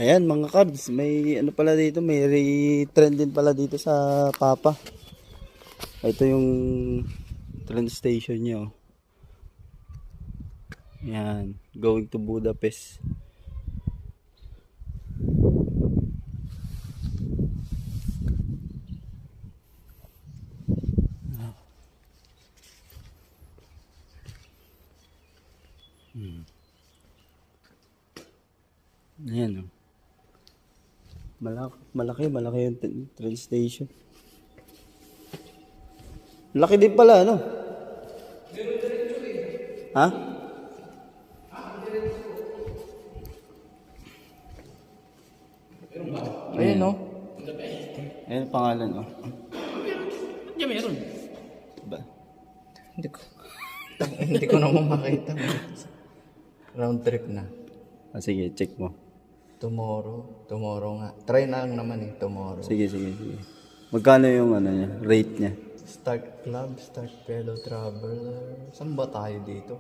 Ayan mga kabs, may ano pala dito, may trend din pala dito sa Papa. Ito yung train station niya. Oh. Ayan, going to Budapest. Ayan oh. Malaki yung train station. Laki din pala, ano? Ha? Ayun, no? Ayan ang pangalan, oh. Diyan meron. Ba? Hindi ko naman makita. Round trip na. Ah, sige, check mo. Tomorrow nga. Try na lang naman tomorrow. Sige. Magkano yung ano niya, rate niya? Start club, start fellow traveler. Saan ba tayo dito?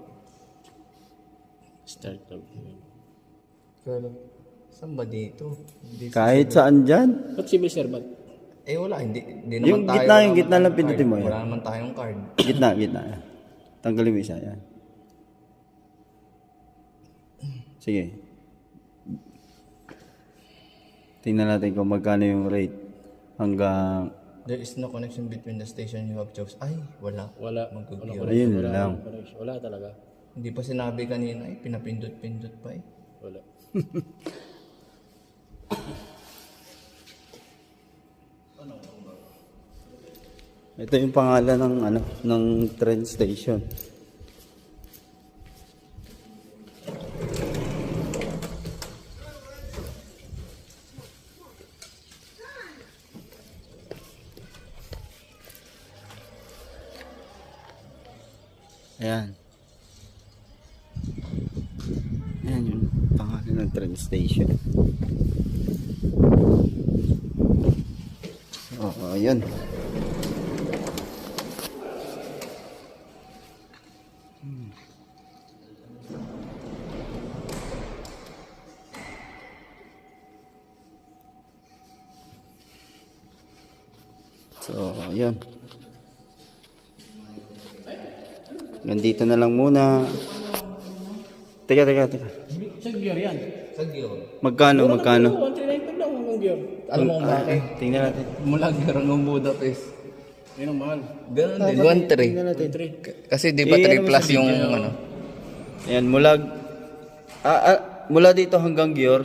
Start up. Fellow. Saan ba dito? Dito Kahit saan dyan. Ba't civil servant? wala. Hindi Yung naman tayo. gitna, wala yung naman gitna lang tayong pindutin mo card. yan. Wala naman tayong card. Gitna. Tanggalin mo isa, yan. Sige. Tingnan natin kung magkano yung rate. Hanggang... There is no connection between the station you have chosen. Ay, wala. Wala. Mag-gear. Ayun lang. Wala talaga. Hindi pa sinabi kanina, pinapindot-pindot pa eh. Wala. Ito yung pangalan ng ng train station. Ayan. Ayan yung pangalan ng train station. Oo, ayan. So, ayan. Nandito na lang muna. Teka. Sa gear yan. Sa gear. Magkano? 139 lang ang gear. Alam mo kung bakit? Tingnan natin. Mula gear hanggang Budapest. Yan ang mahal. Ganun din. 1.3. Tingnan natin. Kasi di ba 3 plus yung ano? Ayan, mula dito hanggang Gior,